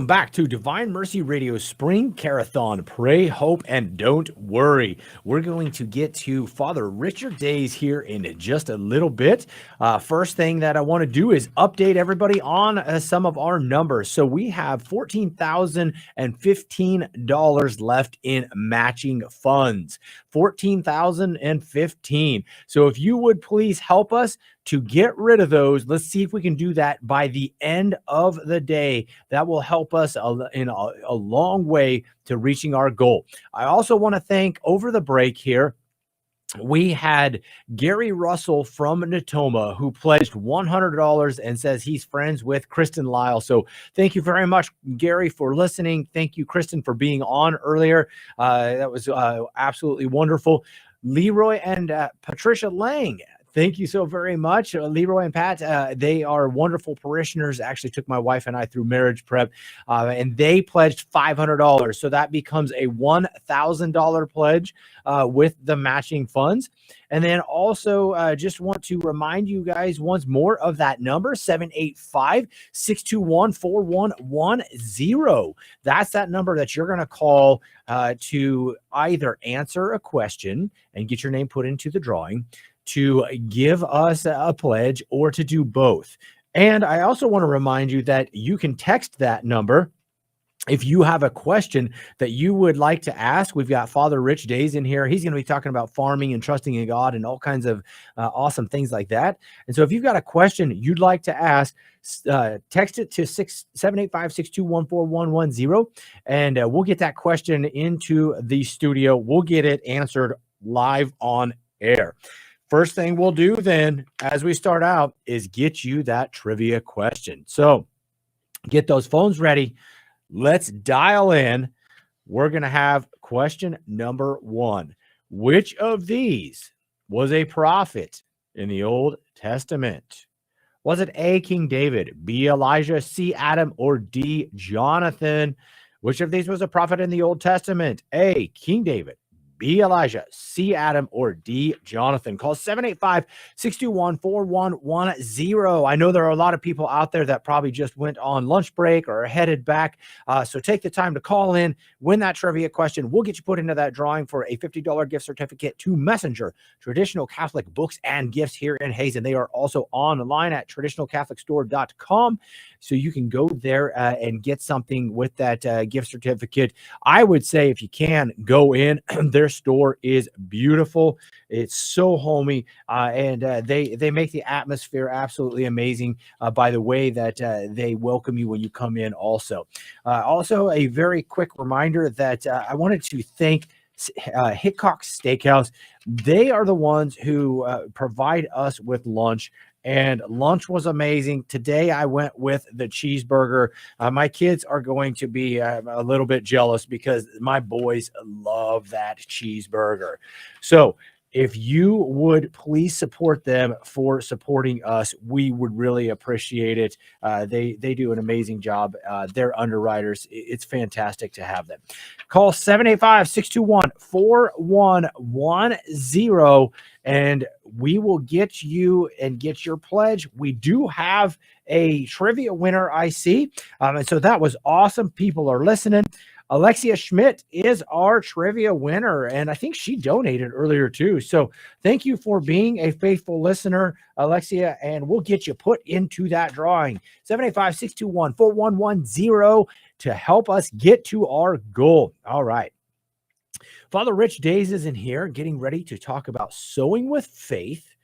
back to Divine Mercy Radio Spring Care-a-thon. Pray, hope, and don't worry. We're going to get to Father Richard Daise here in just a little bit. First thing that I want to do is update everybody on some of our numbers. So we have $14,015 left in matching funds. $14,015. So if you would please help us to get rid of those. Let's see if we can do that by the end of the day. That will help us in a long way to reaching our goal. I also want to thank over the break here. We had Gary Russell from Natoma who pledged $100 and says he's friends with Kristen Lyle. So thank you very much, Gary, for listening. Thank you, Kristen, for being on earlier. That was absolutely wonderful. Leroy and Patricia Lang, thank you so very much. Leroy and Pat, they are wonderful parishioners. Actually took my wife and I through marriage prep, and they pledged $500. So that becomes a $1,000 pledge with the matching funds. And then also just want to remind you guys once more of that number, 785-621-4110. That's that number that you're going to call to either answer a question and get your name put into the drawing, to give us a pledge, or to do both. And I also want to remind you that you can text that number if you have a question that you would like to ask. We've got Father Rich Daise in here. He's going to be talking about farming and trusting in God and all kinds of awesome things like that. And so if you've got a question you'd like to ask, text it to 785-621-4110, and we'll get that question into the studio. We'll get it answered live on air. First thing we'll do then, as we start out, is get you that trivia question. So get those phones ready. Let's dial in. We're going to have question number one. Which of these was a prophet in the Old Testament? Was it A, King David, B, Elijah, C, Adam, or D, Jonathan? Which of these was a prophet in the Old Testament? A, King David, B, Elijah, C, Adam, or D, Jonathan. Call 785-621-4110. I know there are a lot of people out there that probably just went on lunch break or are headed back. So take the time to call in, win that trivia question. We'll get you put into that drawing for a $50 gift certificate to Messenger, Traditional Catholic Books and Gifts here in Hazen. They are also online at traditionalcatholicstore.com. So you can go there and get something with that gift certificate. I would say if you can, go in. Their store is beautiful. It's so homey, and they make the atmosphere absolutely amazing by the way that they welcome you when you come in also. Also, a very quick reminder that I wanted to thank Hickok Steakhouse. They are the ones who provide us with lunch. And lunch was amazing. Today, I went with the cheeseburger. My kids are going to be a little bit jealous because my boys love that cheeseburger. So if you would please support them for supporting us, we would really appreciate it. They do an amazing job. They're underwriters. It's fantastic to have them. Call 785-621-4110, and we will get you and get your pledge. We do have a trivia winner, I see. And so that was awesome. People are listening. Alexia Schmidt is our trivia winner, and I think she donated earlier too. So thank you for being a faithful listener, Alexia, and we'll get you put into that drawing. 785-621-4110 to help us get to our goal. All right. Father Rich Daise is in here getting ready to talk about sowing with faith,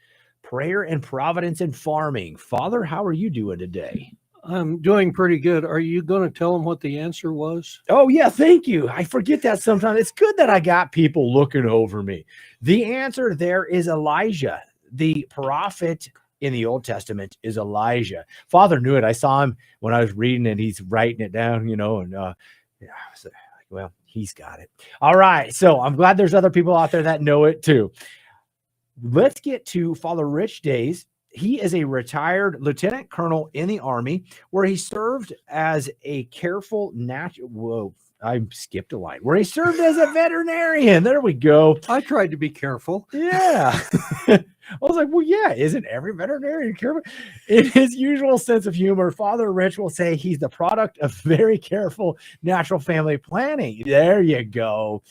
prayer, and providence in farming. Father, how are you doing today? I'm doing pretty good. Are you going to tell them what the answer was? Oh, yeah, thank you. I forget that sometimes. It's good that I got people looking over me. The answer there is Elijah. The prophet in the Old Testament is Elijah. Father knew it. I saw him when I was reading it. He's writing it down, and I was like, well, he's got it. All right. So I'm glad there's other people out there that know it too. Let's get to Father Rich Daise. he is a retired lieutenant colonel in the Army, where he served as a careful natural. Whoa, I skipped a line. Where he served as a veterinarian. There we go. I tried to be careful. Yeah. I was like, well, yeah, isn't every veterinarian careful? In his usual sense of humor, Father Rich will say he's the product of very careful natural family planning. There you go.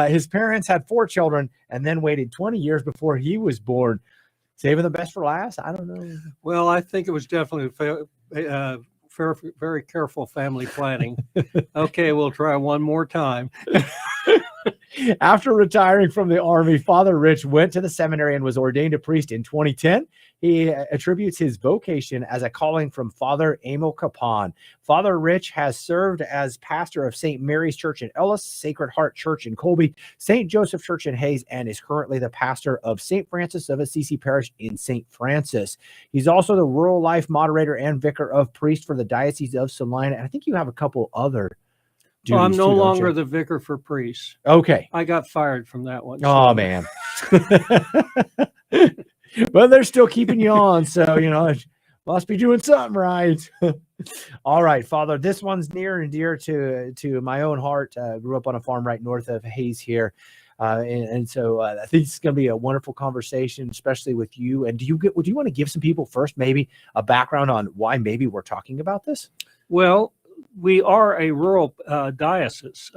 His parents had 4 children and then waited 20 years before he was born. Saving the best for last? I don't know. Well, I think it was definitely very careful family planning. Okay, we'll try one more time. After retiring from the Army, Father Rich went to the seminary and was ordained a priest in 2010. He attributes his vocation as a calling from Father Emil Capon. Father Rich has served as pastor of St. Mary's Church in Ellis, Sacred Heart Church in Colby, St. Joseph Church in Hayes, and is currently the pastor of St. Francis of Assisi Parish in St. Francis. He's also the rural life moderator and vicar of priest for the Diocese of Salina. And I think you have a couple other duties. Well, I'm no too, longer you? the vicar for priests. Okay. I got fired from that one. Oh, man. But they're still keeping you on. So, it must be doing something right. All right, Father, this one's near and dear to my own heart. Grew up on a farm right north of Hayes here. So I think it's going to be a wonderful conversation, especially with you. And do you want to give some people first, maybe a background on why maybe we're talking about this? Well, we are a rural diocese.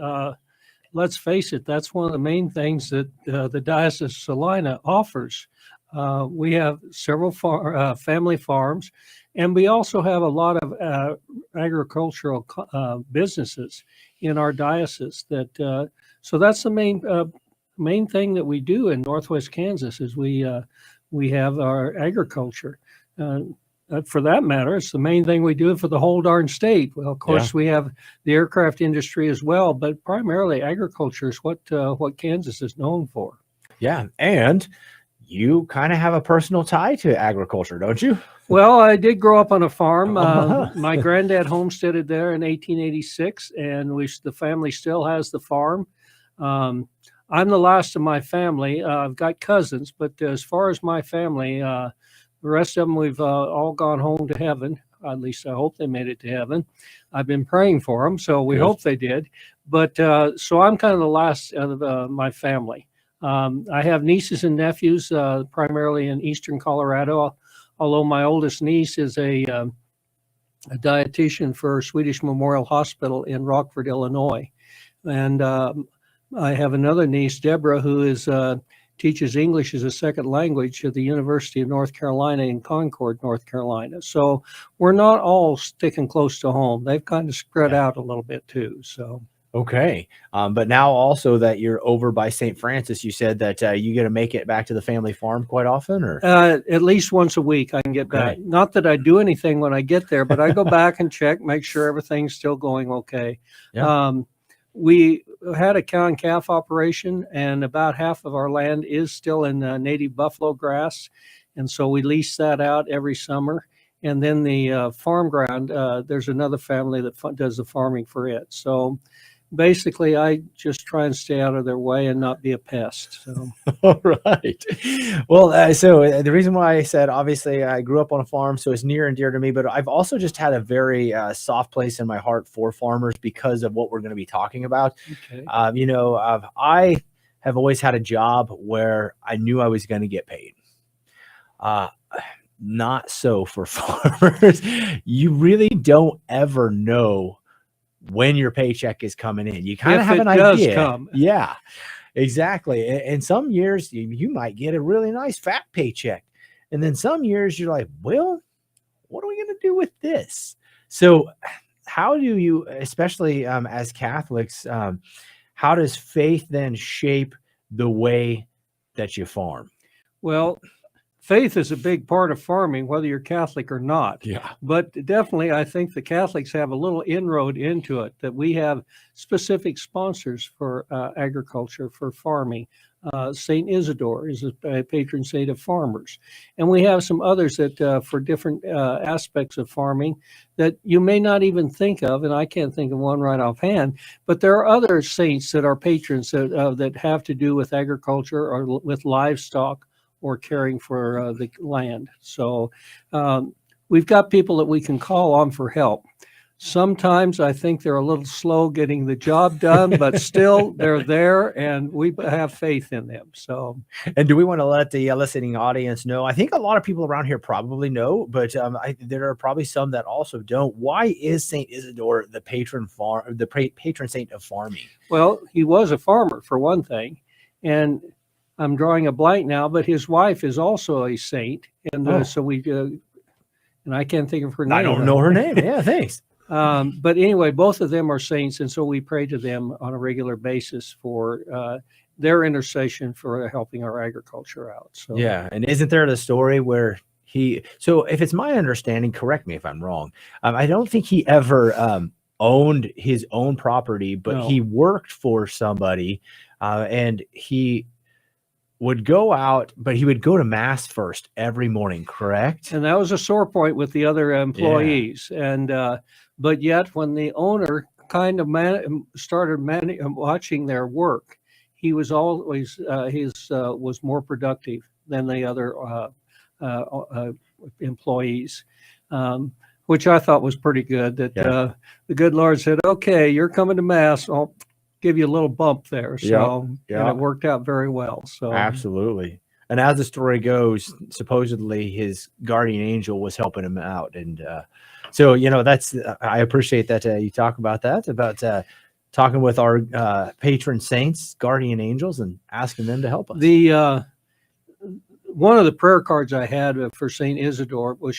Let's face it, that's one of the main things that the Diocese of Salina offers. We have several family farms, and we also have a lot of agricultural businesses in our diocese. So that's the main thing that we do in Northwest Kansas is we have our agriculture. For that matter, it's the main thing we do for the whole darn state. Well, of course, we have the aircraft industry as well, but primarily agriculture is what Kansas is known for. Yeah, and you kind of have a personal tie to agriculture, don't you? Well, I did grow up on a farm. My granddad homesteaded there in 1886, and the family still has the farm. I'm the last of my family. I've got cousins, but as far as my family, the rest of them, we've all gone home to heaven. At least I hope they made it to heaven. I've been praying for them, so we hope they did. But so I'm kind of the last of my family. I have nieces and nephews, primarily in eastern Colorado, although my oldest niece is a dietitian for Swedish Memorial Hospital in Rockford, Illinois. And I have another niece, Deborah, who teaches English as a second language at the University of North Carolina in Concord, North Carolina. So we're not all sticking close to home. They've kind of spread out a little bit too. So. Okay. But now also that you're over by St. Francis, you said that you get to make it back to the family farm quite often, or? At least once a week I can get back. Not that I do anything when I get there, but I go back and check, make sure everything's still going okay. Yeah. We had a cow and calf operation, and about half of our land is still in native buffalo grass. And so we lease that out every summer. And then the farm ground, there's another family that does the farming for it. So basically, I just try and stay out of their way and not be a pest. So. All right. Well, so the reason why I said, obviously, I grew up on a farm, so it's near and dear to me, but I've also just had a very soft place in my heart for farmers because of what we're going to be talking about. Okay. I have always had a job where I knew I was going to get paid. Not so for farmers. You really don't ever know when your paycheck is coming in. You kind of have an idea. Come. Yeah, exactly. And some years you might get a really nice fat paycheck. And then some years you're like, well, what are we going to do with this? So how do you, especially as Catholics, how does faith then shape the way that you farm? Well, faith is a big part of farming, whether you're Catholic or not. Yeah. But definitely, I think the Catholics have a little inroad into it, that we have specific sponsors for agriculture, for farming. St. Isidore is a patron saint of farmers. And we have some others that for different aspects of farming that you may not even think of, and I can't think of one right offhand, but there are other saints that are patrons that have to do with agriculture or with livestock or caring for the land. So we've got people that we can call on for help. Sometimes I think they're a little slow getting the job done, but still they're there and we have faith in them. So, and do we want to let the listening audience know? I think a lot of people around here probably know, but there are probably some that also don't. Why is Saint Isidore the patron saint of farming? Well, he was a farmer for one thing, and I'm drawing a blank now, but his wife is also a saint, and so we and I can't think of her name. I don't know her name. Yeah, thanks. But anyway, both of them are saints, and so we pray to them on a regular basis for their intercession for helping our agriculture out. So yeah, and isn't there the story where so if it's my understanding, correct me if I'm wrong, I don't think he ever owned his own property, but he worked for somebody, and he would go out, but he would go to mass first every morning, correct? And that was a sore point with the other employees. Yeah. And but yet when the owner kind of started watching their work, he was always was more productive than the other employees, which I thought was pretty good. That the good Lord said, "Okay, you're coming to mass. I'll give you a little bump there." So and it worked out very well. So absolutely. And as the story goes, supposedly his guardian angel was helping him out. And so, that's, I appreciate that you talk about that, about talking with our patron saints, guardian angels, and asking them to help us. One of the prayer cards I had for Saint Isidore was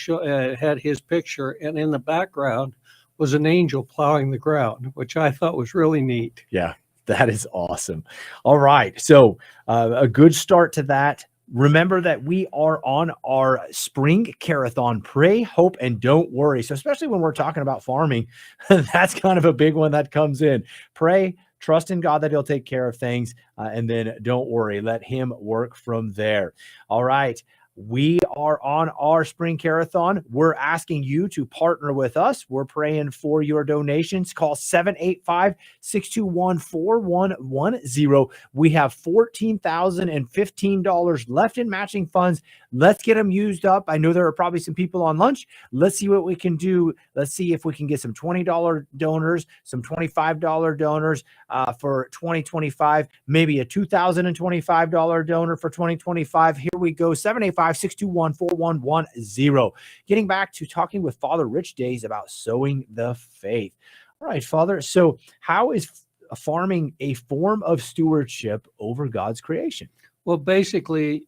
had his picture, and in the background was an angel plowing the ground, which I thought was really neat. Yeah, that is awesome. All right. So a good start to that. Remember that we are on our spring Care-a-thon. Pray, hope, and don't worry. So especially when we're talking about farming, that's kind of a big one that comes in. Pray, trust in God that he'll take care of things, and then don't worry. Let him work from there. All right. We are on our spring Care-a-thon. We're asking you to partner with us. We're praying for your donations. Call 785-621-4110. We have $14,015 left in matching funds. Let's get them used up. I know there are probably some people on lunch. Let's see what we can do. Let's see if we can get some $20 donors, some $25 donors for 2025, maybe a $2,025 donor for 2025. Here we go. 785-621-4110. Getting back to talking with Father Rich Daise about sowing the faith. All right, Father. So how is farming a form of stewardship over God's creation? Well, basically,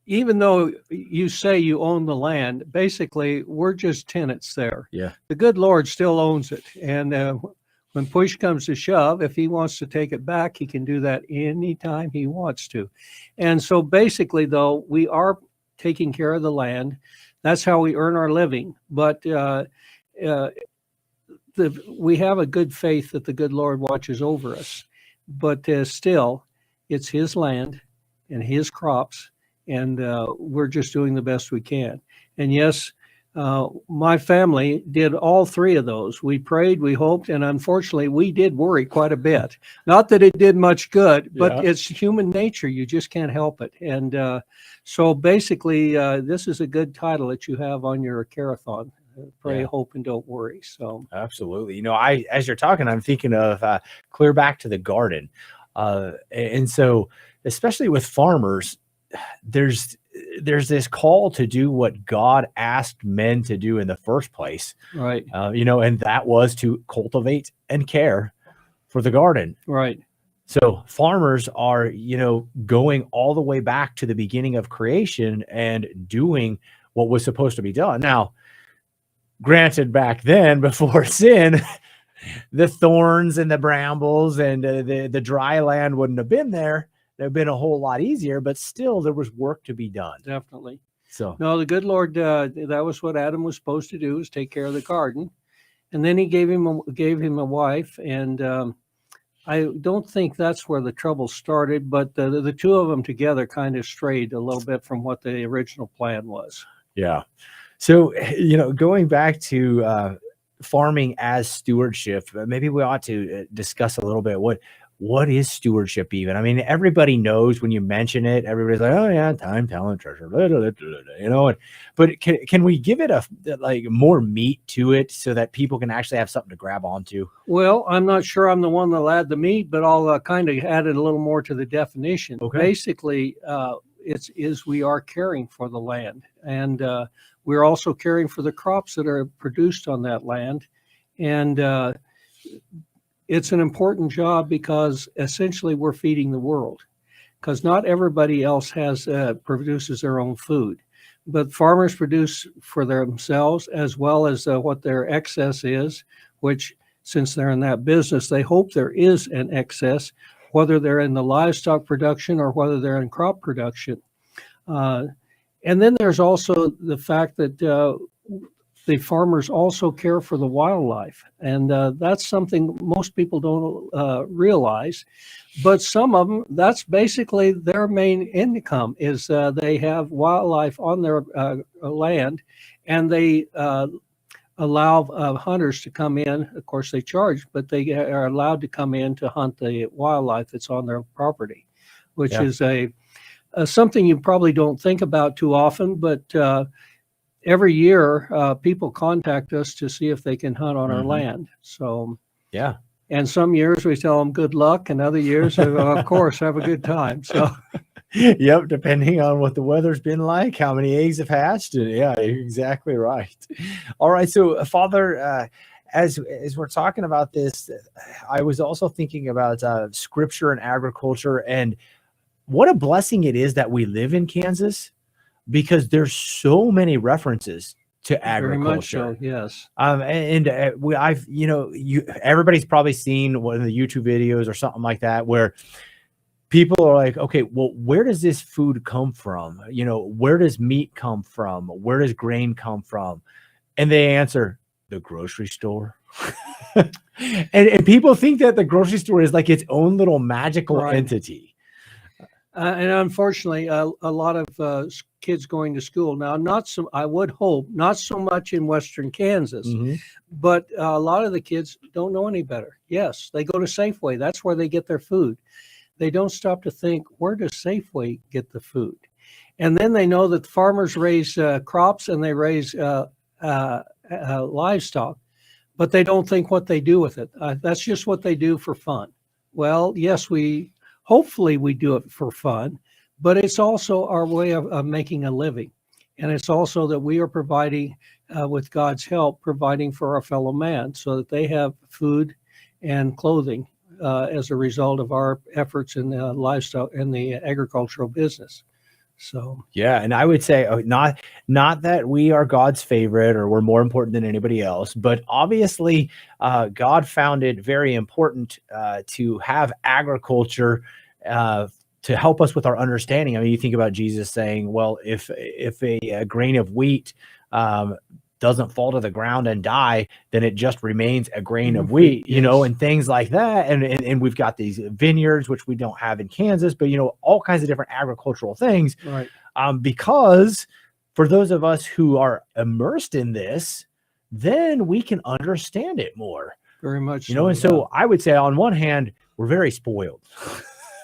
even though you say you own the land, basically we're just tenants there. Yeah. The good Lord still owns it. And when push comes to shove, if he wants to take it back, he can do that anytime he wants to. And so basically, though, we are taking care of the land. That's how we earn our living. But we have a good faith that the good Lord watches over us. But still, it's his land and his crops, and we're just doing the best we can. And yes, my family did all three of those. We prayed, we hoped, and unfortunately, we did worry quite a bit. Not that it did much good, but it's human nature. You just can't help it. And so basically, this is a good title that you have on your Care-a-thon. Pray, hope, and don't worry. So absolutely. As you're talking, I'm thinking of clear back to the garden. And so, especially with farmers, there's this call to do what God asked men to do in the first place. Right. And that was to cultivate and care for the garden. Right. So farmers are, going all the way back to the beginning of creation and doing what was supposed to be done. Now, granted, back then, before sin, the thorns and the brambles and the dry land wouldn't have been there. It would have been a whole lot easier, but still there was work to be done. Definitely. So no, the good Lord, that was what Adam was supposed to do, is take care of the garden. And then he gave him a wife. And I don't think that's where the trouble started, but the two of them together kind of strayed a little bit from what the original plan was. Yeah. So, going back to farming as stewardship, maybe we ought to discuss a little bit what is stewardship even? I mean, everybody knows when you mention it, everybody's like, oh yeah, time, talent, treasure, blah, blah, blah, blah, blah, you know. But can we give it a like more meat to it so that people can actually have something to grab onto? Well, I'm not sure I'm the one that'll add the meat, but I'll kind of add it a little more to the definition. Okay. Basically, we are caring for the land, and we're also caring for the crops that are produced on that land, and it's an important job because essentially we're feeding the world, because not everybody else produces their own food, but farmers produce for themselves as well as what their excess is, which, since they're in that business, they hope there is an excess, whether they're in the livestock production or whether they're in crop production. And then there's also the fact that the farmers also care for the wildlife. And that's something most people don't realize. But some of them, that's basically their main income, is they have wildlife on their land, and they allow hunters to come in. Of course, they charge, but they are allowed to come in to hunt the wildlife that's on their property, which is something you probably don't think about too often, but every year people contact us to see if they can hunt on our land. So yeah. And some years we tell them good luck, and other years, of course, have a good time. So yep, depending on what the weather's been like, how many eggs have hatched. And yeah, you're exactly right. All right. So Father, as we're talking about this, I was also thinking about scripture and agriculture, and what a blessing it is that we live in Kansas, because there's so many references to agriculture. Very much so, yes. Everybody's probably seen one of the YouTube videos or something like that where people are like, okay, well, where does this food come from? You know, where does meat come from? Where does grain come from? And they answer, the grocery store. and people think that the grocery store is like its own little magical entity. And unfortunately, a lot of kids going to school now, I would hope not so much in Western Kansas, but a lot of the kids don't know any better. Yes, they go to Safeway. That's where they get their food. They don't stop to think, where does Safeway get the food? And then they know that the farmers raise crops and they raise livestock, but they don't think what they do with it. That's just what they do for fun. Well, yes, hopefully we do it for fun, but it's also our way of making a living. And it's also that we are providing, with God's help, providing for our fellow man so that they have food and clothing as a result of our efforts in the livestock and the agricultural business. So yeah, and I would say not that we are God's favorite or we're more important than anybody else, but obviously God found it very important to have agriculture to help us with our understanding. I mean, you think about Jesus saying, well, if a grain of wheat doesn't fall to the ground and die, then it just remains a grain of wheat, you know, and things like that. And we've got these vineyards, which we don't have in Kansas, but, you know, all kinds of different agricultural things. Right. Because for those of us who are immersed in this, then we can understand it more. Very much. You know, and so I would say on one hand, we're very spoiled.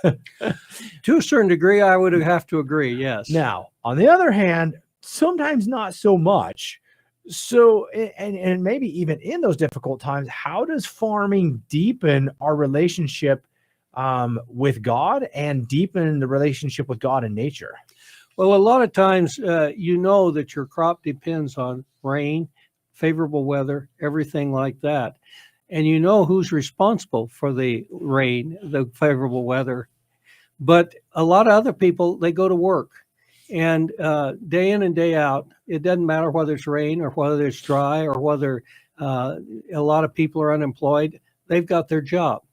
To a certain degree, I would have to agree. Yes. Now, on the other hand, sometimes not so much. So, and maybe even in those difficult times, how does farming deepen our relationship with God and deepen the relationship with God and nature? Well, a lot of times, you know that your crop depends on rain, favorable weather, everything like that. And you know who's responsible for the rain, the favorable weather. But a lot of other people, they go to work. And day in and day out, it doesn't matter whether it's rain or whether it's dry or whether a lot of people are unemployed. They've got their job.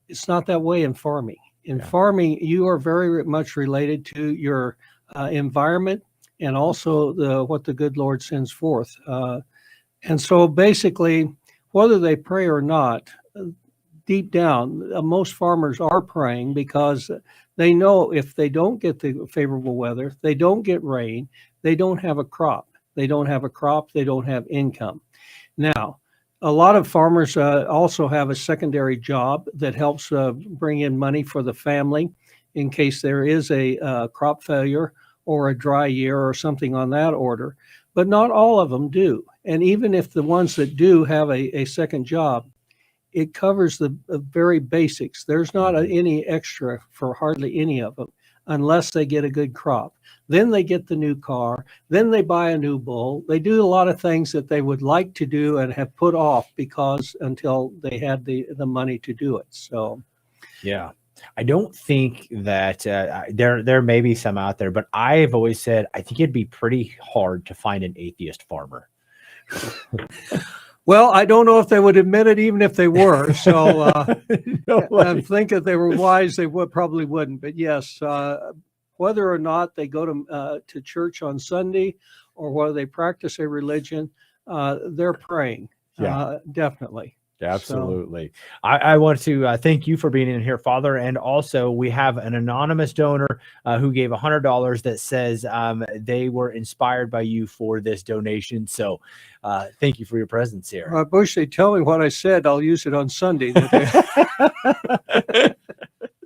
It's not that way in farming. In farming, you are very much related to your environment and also what the good Lord sends forth. And so basically, whether they pray or not, deep down, most farmers are praying because they know if they don't get the favorable weather, they don't get rain, they don't have a crop. They don't have a crop, they don't have income. Now, A lot of farmers also have a secondary job that helps bring in money for the family in case there is a crop failure or a dry year or something on that order. But not all of them do. And even if the ones that do have a second job, it covers the very basics. There's not any extra for hardly any of them unless they get a good crop. Then they get the new car. Then they buy a new bull. They do a lot of things that they would like to do and have put off because until they had the money to do it. So, yeah. I don't think that there may be some out there, but I've always said I think it'd be pretty hard to find an atheist farmer. Well, I don't know if they would admit it, even if they were. So No I think if they were wise, they probably wouldn't. But yes, whether or not they go to church on Sunday or whether they practice a religion, they're praying. Yeah. Definitely. Absolutely. I want to thank you for being in here, Father. And also we have an anonymous donor who gave $100 that says they were inspired by you for this donation. So thank you for your presence here. Bush, they tell me what I said. I'll use it on Sunday.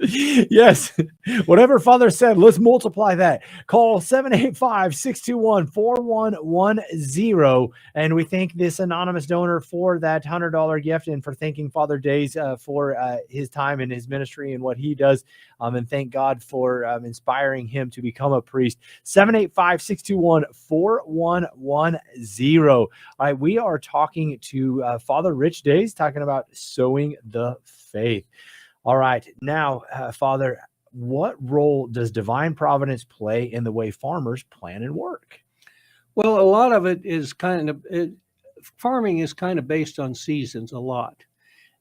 Yes. Whatever Father said, let's multiply that. Call 785-621-4110. And we thank this anonymous donor for that $100 gift and for thanking Father Daise for his time in his ministry and what he does. And thank God for inspiring him to become a priest. 785-621-4110. All right. We are talking to Father Rich Daise, talking about sowing the faith. All right. Now, Father, what role does divine providence play in the way farmers plan and work? Well, a lot of it is farming is kind of based on seasons a lot.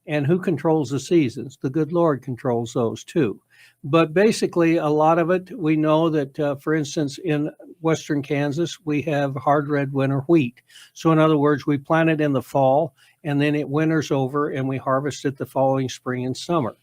And who controls the seasons? The good Lord controls those too. But basically, a lot of it, we know that, for instance, in western Kansas, we have hard red winter wheat. So in other words, we plant it in the fall, and then it winters over, and we harvest it the following spring and summer.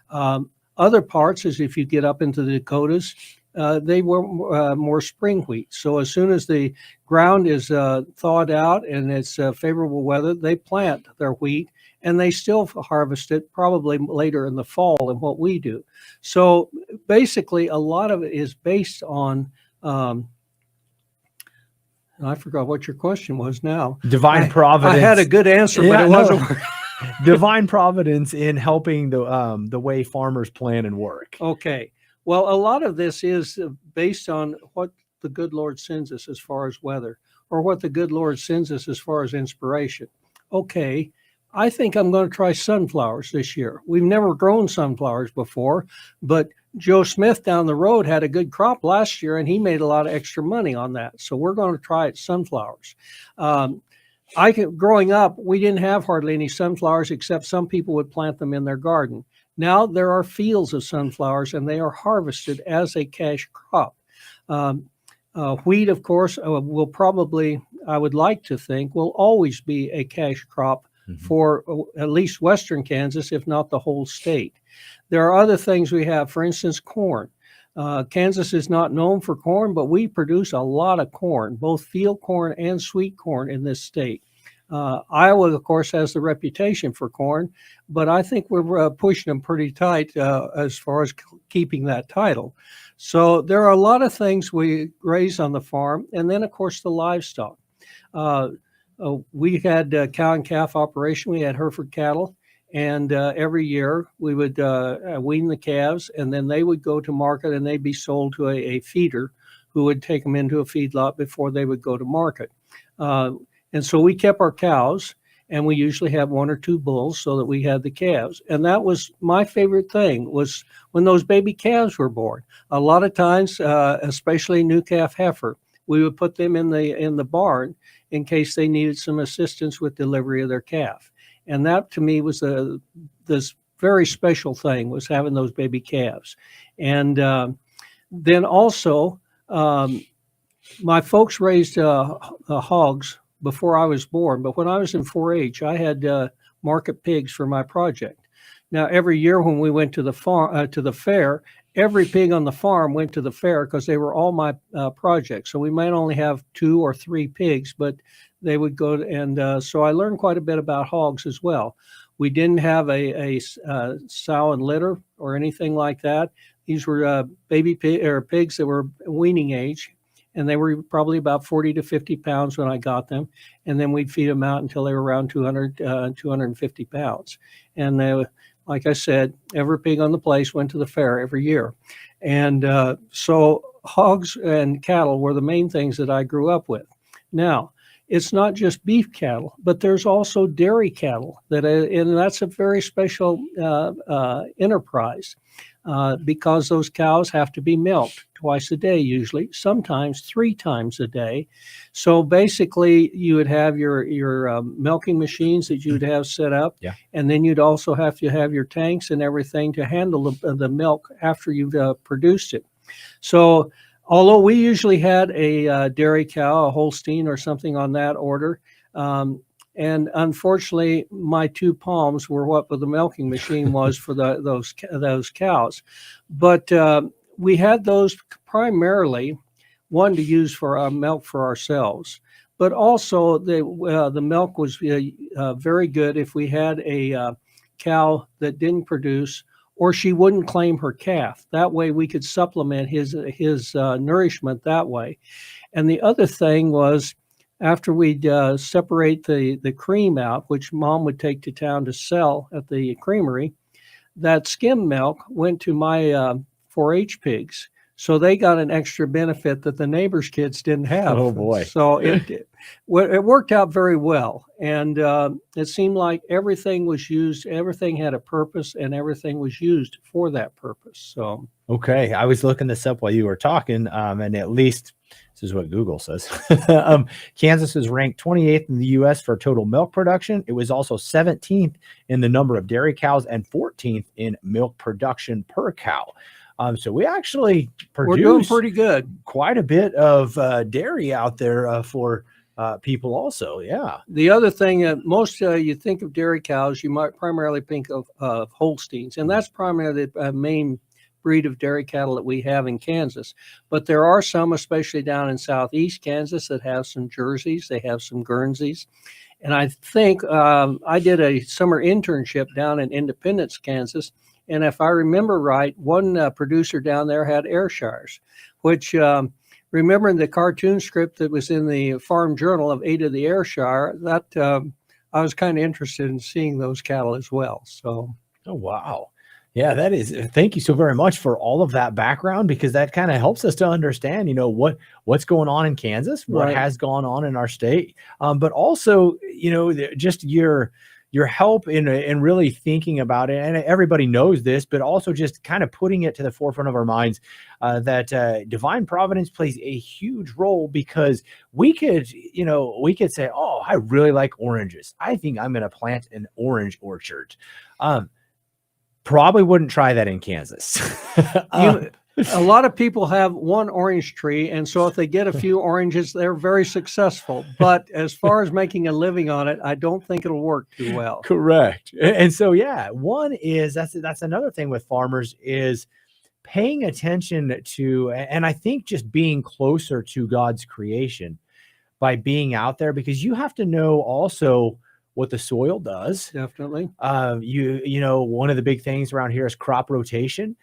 Other parts, as if you get up into the Dakotas, they were more spring wheat. So as soon as the ground is thawed out and it's favorable weather, they plant their wheat, and they still harvest it probably later in the fall than what we do. So basically, a lot of it is based on, I forgot what your question was now. Divine providence. I had a good answer, but it wasn't. Divine providence in helping the way farmers plan and work. Okay. Well, a lot of this is based on what the good Lord sends us as far as weather, or what the good Lord sends us as far as inspiration. Okay, I think I'm going to try sunflowers this year. We've never grown sunflowers before, but Joe Smith down the road had a good crop last year, and he made a lot of extra money on that. So we're going to try it sunflowers. Growing up, we didn't have hardly any sunflowers, except some people would plant them in their garden. Now there are fields of sunflowers, and they are harvested as a cash crop. Wheat, of course, will probably, I would like to think, will always be a cash crop for at least western Kansas, if not the whole state. There are other things we have, for instance, corn. Kansas is not known for corn, but we produce a lot of corn, both field corn and sweet corn in this state. Iowa, of course, has the reputation for corn, but I think we're pushing them pretty tight as far as keeping that title. So there are a lot of things we raise on the farm, and then, of course, the livestock. We had cow and calf operation. We had Hereford cattle, and every year we would wean the calves, and then they would go to market, and they'd be sold to a feeder who would take them into a feedlot before they would go to market. And so we kept our cows, and we usually have one or two bulls so that we had the calves. And that was my favorite thing, was when those baby calves were born. A lot of times, especially new calf heifer, we would put them in the barn in case they needed some assistance with delivery of their calf. And that, to me, was this very special thing, was having those baby calves. And then also, my folks raised hogs before I was born, but when I was in 4-H, I had market pigs for my project. Now, every year when we went to the fair, every pig on the farm went to the fair because they were all my projects. So we might only have 2 or 3 pigs, but they would go and so I learned quite a bit about hogs as well. We didn't have a sow and litter or anything like that. These were baby pig or pigs that were weaning age, and they were probably about 40 to 50 pounds when I got them. And then we'd feed them out until they were around 200, 250 pounds. And like I said, every pig on the place went to the fair every year. And so hogs and cattle were the main things that I grew up with. Now, it's not just beef cattle, but there's also dairy cattle and that's a very special enterprise because those cows have to be milked twice a day, usually, sometimes 3 times a day. So basically, you would have your milking machines that you would have set up, Yeah. and then you'd also have to have your tanks and everything to handle the milk after you've produced it. So although we usually had a dairy cow, a Holstein or something on that order, and unfortunately, my 2 palms were what the milking machine was for those cows. But we had those primarily, one to use for our milk for ourselves, but also the milk was very good if we had a cow that didn't produce, or she wouldn't claim her calf. That way we could supplement his nourishment that way. And the other thing was, after we'd separate the cream out, which Mom would take to town to sell at the creamery, that skim milk went to my 4-H pigs. So they got an extra benefit that the neighbors' kids didn't have. Oh, boy. So it worked out very well. And it seemed like everything was used, everything had a purpose, and everything was used for that purpose. So Okay, I was looking this up while you were talking, and at least this is what Google says. Kansas is ranked 28th in the U.S. for total milk production. It was also 17th in the number of dairy cows and 14th in milk production per cow. So we actually we're doing produce pretty good. quite a bit of dairy out there for people also. Yeah. The other thing that most you think of dairy cows, you might primarily think of Holsteins, and that's primarily the main breed of dairy cattle that we have in Kansas. But there are some, especially down in southeast Kansas, that have some Jerseys, they have some Guernseys. And I think I did a summer internship down in Independence, Kansas. And if I remember right, one producer down there had Ayrshires, which remembering the cartoon script that was in the Farm Journal of Ada the Ayrshire, that I was kind of interested in seeing those cattle as well. So, oh, wow. Yeah, that is. Thank you so very much for all of that background, because that kind of helps us to understand, what's going on in Kansas, what Right. has gone on in our state, but also, just your help in really thinking about it. And everybody knows this, but also just kind of putting it to the forefront of our minds that divine providence plays a huge role, because we could say, oh, I really like oranges, I think I'm going to plant an orange orchard. Probably wouldn't try that in Kansas. A lot of people have one orange tree, and so if they get a few oranges, they're very successful. But as far as making a living on it, I don't think it'll work too well. Correct. And so, yeah, one is that's another thing with farmers is paying attention to, and I think just being closer to God's creation by being out there, because you have to know also what the soil does. Definitely. One of the big things around here is crop rotation,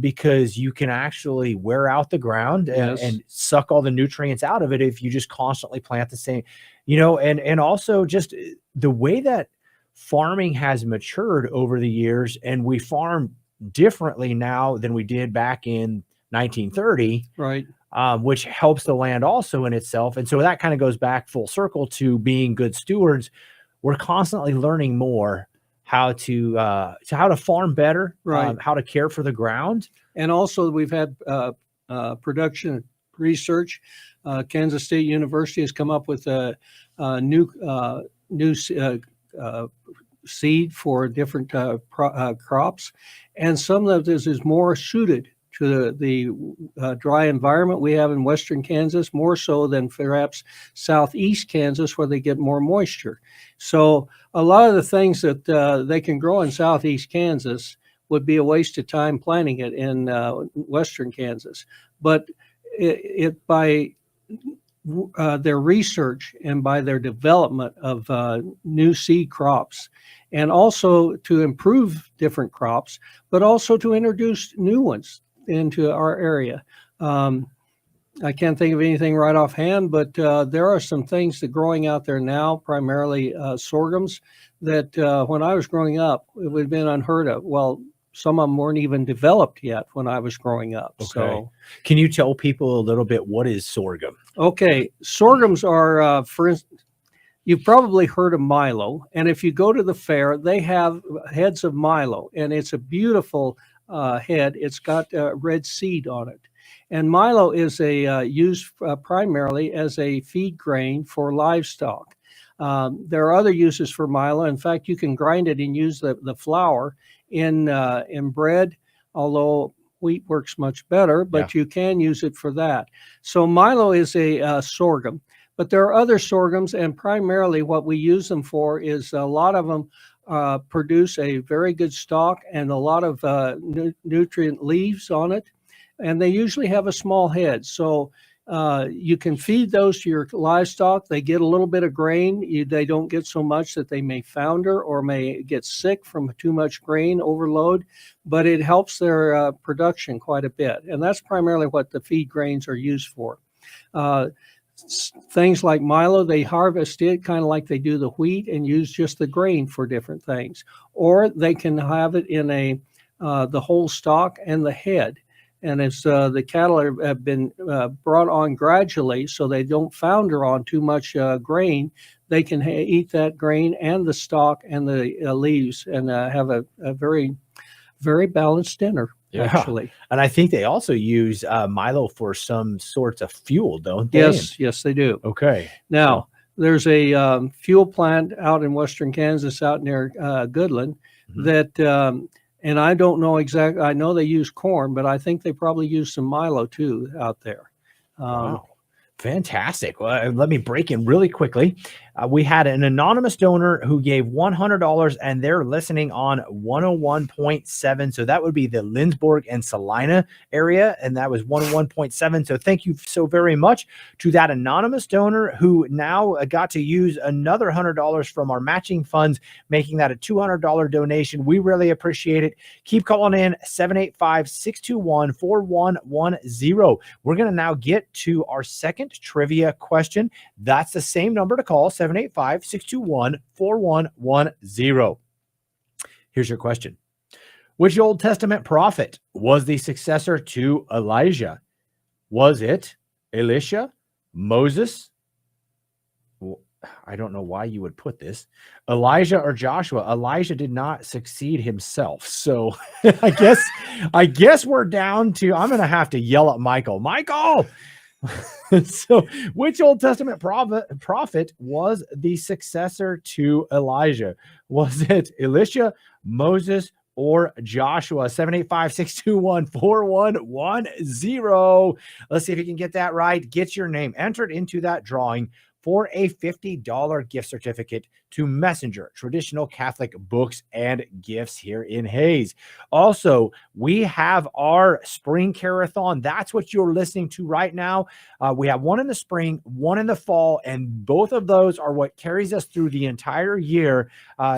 because you can actually wear out the ground Yes. and suck all the nutrients out of it if you just constantly plant the same, and also just the way that farming has matured over the years, and we farm differently now than we did back in 1930. Right. Which helps the land also in itself. And so that kind of goes back full circle to being good stewards. We're constantly learning more how to farm better, Right. how to care for the ground. And also we've had production research. Kansas State University has come up with a new seed for different crops. And some of this is more suited to the dry environment we have in western Kansas, more so than perhaps southeast Kansas, where they get more moisture. So a lot of the things that they can grow in southeast Kansas, would be a waste of time planting it in western Kansas. But by their research and by their development of new seed crops, and also to improve different crops, but also to introduce new ones into our area. I can't think of anything right offhand, but there are some things that growing out there now, primarily sorghums, that when I was growing up, it would have been unheard of. Well, some of them weren't even developed yet when I was growing up. Okay. So, can you tell people a little bit what is sorghum? okay, sorghums are, for instance, you've probably heard of Milo, and if you go to the fair, they have heads of Milo, and it's a beautiful head. It's got red seed on it. And Milo is used primarily as a feed grain for livestock. There are other uses for Milo. In fact, you can grind it and use the flour in bread, although wheat works much better, but you can use it for that. So Milo is a sorghum, but there are other sorghums, and primarily what we use them for is a lot of them produce a very good stalk and a lot of nutrient leaves on it. And they usually have a small head. So you can feed those to your livestock. They get a little bit of grain. They don't get so much that they may founder or may get sick from too much grain overload, but it helps their production quite a bit. And that's primarily what the feed grains are used for. Things like Milo, they harvest it kind of like they do the wheat and use just the grain for different things. Or they can have it in the whole stalk and the head. And as the cattle have been brought on gradually so they don't founder on too much grain, they can eat that grain and the stalk and the leaves and have a very, very balanced dinner, actually. And I think they also use Milo for some sorts of fuel, don't they? Yes, they do. Okay. Now, there's a fuel plant out in western Kansas out near Goodland that and I don't know exactly, I know they use corn, but I think they probably use some Milo too out there. Wow. Fantastic. Well, let me break in really quickly. We had an anonymous donor who gave $100 and they're listening on 101.7. So that would be the Lindsborg and Salina area. And that was 101.7. So thank you so very much to that anonymous donor who now got to use another $100 from our matching funds, making that a $200 donation. We really appreciate it. Keep calling in 785-621-4110. We're going to now get to our second trivia question. That's the same number to call, 785-621-4110. Here's your question. Which Old Testament prophet was the successor to Elijah? Was it Elisha, Moses? Well, I don't know why you would put this. Elijah or Joshua? Elijah did not succeed himself. So I guess we're down to, I'm going to have to yell at Michael. Michael! So which Old Testament prophet was the successor to Elijah? Was it Elisha, Moses, or Joshua? 785-621-4110. Let's see if you can get that right. Get your name entered into that drawing for a $50 gift certificate to Messenger Traditional Catholic Books and Gifts here in Hays. Also, we have our spring Care-a-thon. That's what you're listening to right now. We have one in the spring, one in the fall, and both of those are what carries us through the entire year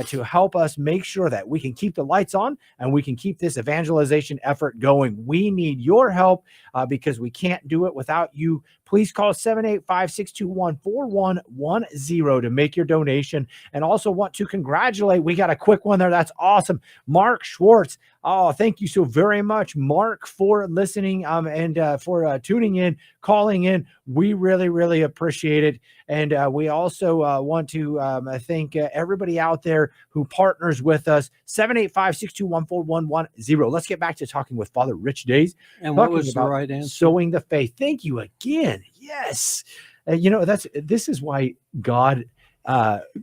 to help us make sure that we can keep the lights on and we can keep this evangelization effort going. We need your help because we can't do it without you. Please call 785-621-4110 to make your donation. And also want to congratulate, we got a quick one there. That's awesome. Mark Schwartz. Oh, thank you so very much, Mark, for listening and for tuning in, calling in. We really, really appreciate it. And we also want to thank everybody out there who partners with us. 785-621-4110. Let's get back to talking with Father Rich Daise. And what was the right answer? Sowing the faith. Thank you again. Yes. This is why God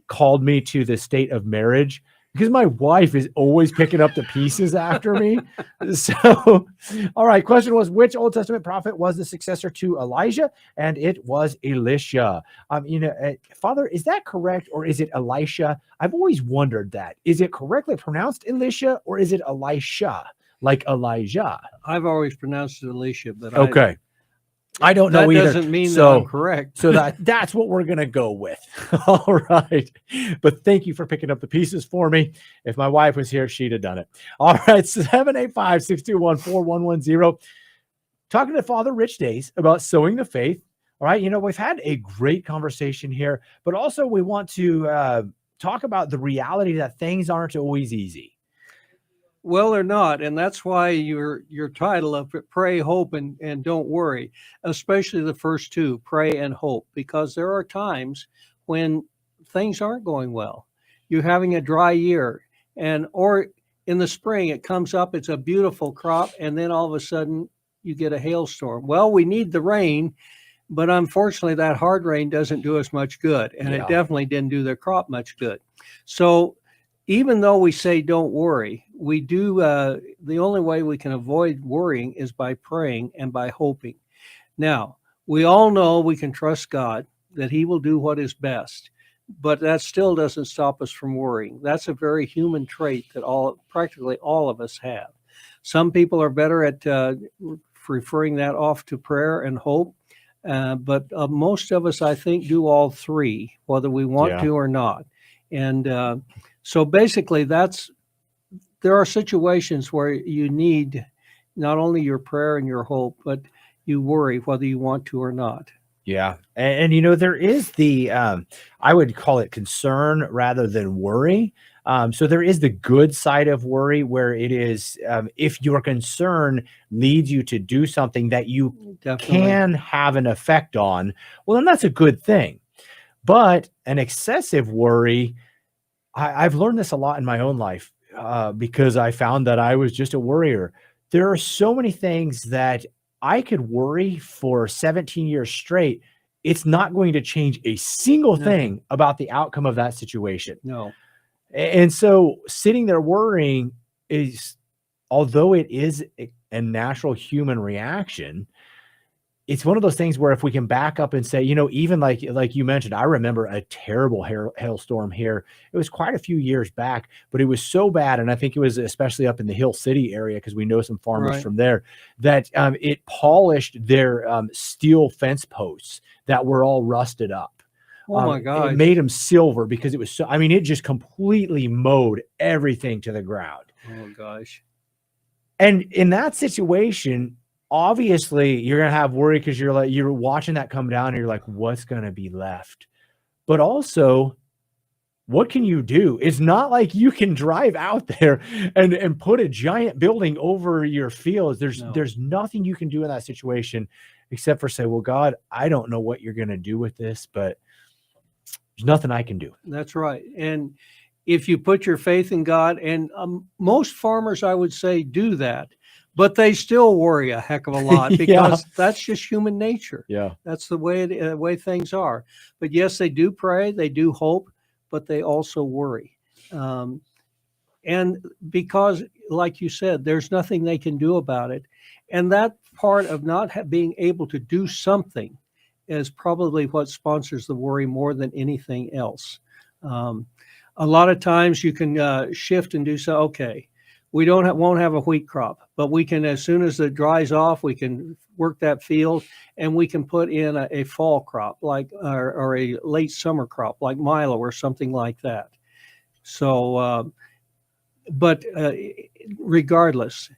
called me to the state of marriage, because my wife is always picking up the pieces after me. So, all right. Question was, which Old Testament prophet was the successor to Elijah? And it was Elisha. Father, is that correct, or is it Elisha? I've always wondered that. Is it correctly pronounced Elisha, or is it Elisha, like Elijah? I've always pronounced it Alicia, but Okay. I don't know that either. doesn't mean that I'm correct. So that's what we're gonna go with. All right. But thank you for picking up the pieces for me. If my wife was here, she'd have done it. All right, 785-621-4110. Talking to Father Rich Daise about sowing the faith. All right, we've had a great conversation here, but also we want to talk about the reality that things aren't always easy. Well, they're not, and that's why your title of it, Pray, Hope, and Don't Worry, especially the first two, Pray and Hope, because there are times when things aren't going well. You're having a dry year, or in the spring it comes up, it's a beautiful crop, and then all of a sudden you get a hailstorm. Well, we need the rain, but unfortunately that hard rain doesn't do us much good, and it definitely didn't do the crop much good. So even though we say don't worry, we do. The only way we can avoid worrying is by praying and by hoping. Now, we all know we can trust God that He will do what is best, but that still doesn't stop us from worrying. That's a very human trait that practically all of us have. Some people are better at referring that off to prayer and hope, but most of us, I think, do all three, whether we want to or not. And so basically, there are situations where you need not only your prayer and your hope, but you worry whether you want to or not. Yeah. And there is the, I would call it concern rather than worry. So there is the good side of worry, where it is, if your concern leads you to do something that you can have an effect on, well, then that's a good thing. But an excessive worry, I've learned this a lot in my own life, because I found that I was just a worrier. There are so many things that I could worry for 17 years straight. It's not going to change a single thing about the outcome of that situation. No. And so sitting there worrying is, although it is a natural human reaction, it's one of those things where if we can back up and say, even like you mentioned, I remember a terrible hailstorm here. It was quite a few years back, but it was so bad. And I think it was especially up in the Hill City area, because we know some farmers from there, that it polished their steel fence posts that were all rusted up. Oh my God. It made them silver because it was so, it just completely mowed everything to the ground. Oh gosh. And in that situation, obviously you're going to have worry, because you're watching that come down and you're like, what's going to be left? But also, what can you do? It's not like you can drive out there and put a giant building over your fields. There's nothing you can do in that situation except for say, well, God, I don't know what you're going to do with this, but there's nothing I can do. That's right. And if you put your faith in God, and most farmers, I would say, do that, but they still worry a heck of a lot, because that's just human nature. Yeah. That's the way things are. But yes, they do pray, they do hope, but they also worry. And because, like you said, there's nothing they can do about it. And that part of not being able to do something is probably what sponsors the worry more than anything else. A lot of times you can shift and do so. Okay, we won't have a wheat crop, but we can, as soon as it dries off, we can work that field and we can put in a fall crop, like or a late summer crop like milo or something like that. So, but regardless,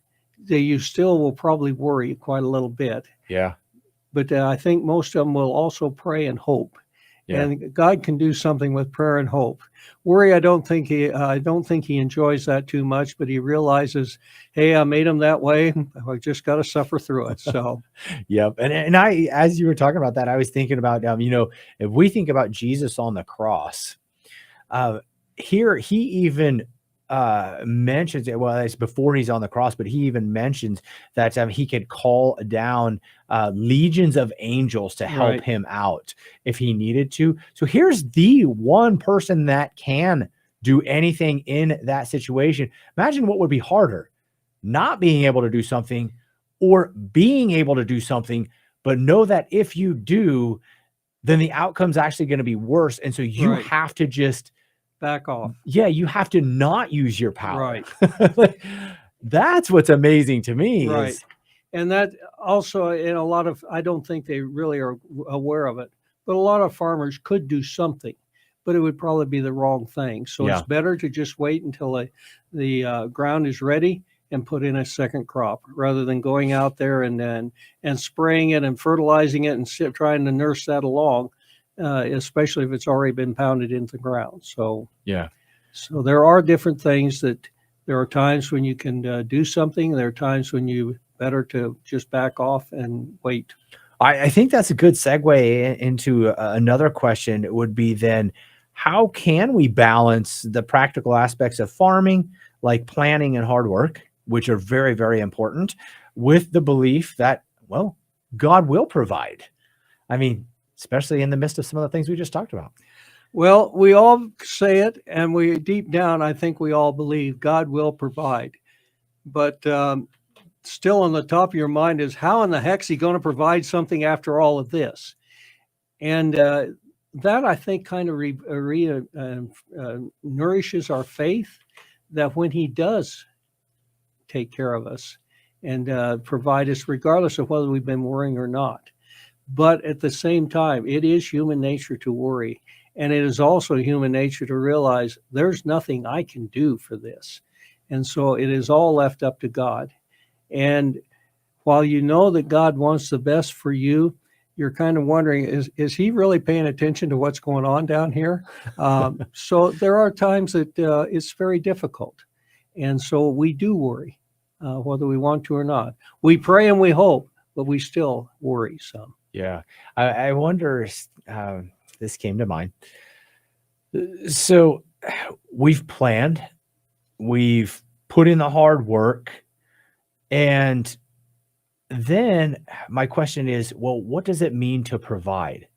you still will probably worry quite a little bit. Yeah. But I think most of them will also pray and hope. Yeah. And God can do something with prayer and hope. Worry, I don't think he enjoys that too much, but he realizes, hey, I made him that way. I just got to suffer through it. So, yep. And I, as you were talking about that, I was thinking about, if we think about Jesus on the cross, here he even mentions it. Well, it's before he's on the cross, but he even mentions that he could call down legions of angels to help him out if he needed to. So here's the one person that can do anything in that situation. Imagine what would be harder, not being able to do something or being able to do something, but know that if you do, then the outcome's actually going to be worse. And so you Right. have to just, Back off. yeah, you have to not use your power. Right. Like, that's what's amazing to me Right. is, And that also, in a lot of, I don't think they really are aware of it, but a lot of farmers could do something, but it would probably be the wrong thing. So Yeah. it's better to just wait until the ground is ready and put in a second crop rather than going out there and spraying it and fertilizing it and trying to nurse that along, especially if it's already been pounded into the ground. So yeah. so there are different things that there are times when you can do something. There are times when you better to just back off and wait. I think that's a good segue into another question. It would be then, how can we balance the practical aspects of farming, like planning and hard work, which are very, very important, with the belief that, well, God will provide? I mean, especially in the midst of some of the things we just talked about. Well, we all say it, and we deep down, I think we all believe God will provide. But still on the top of your mind is, how in the heck is he going to provide something after all of this? And that, I think, kind of nourishes our faith that when he does take care of us and provide us, regardless of whether we've been worrying or not. But at the same time, it is human nature to worry. And it is also human nature to realize there's nothing I can do for this. And so it is all left up to God. And while you know that God wants the best for you, you're kind of wondering, is he really paying attention to what's going on down here? So there are times that it's very difficult. And so we do worry, whether we want to or not. We pray and we hope, but we still worry some. Yeah. I wonder, this came to mind. So we've planned, we've put in the hard work, and then my question is, well, what does it mean to provide?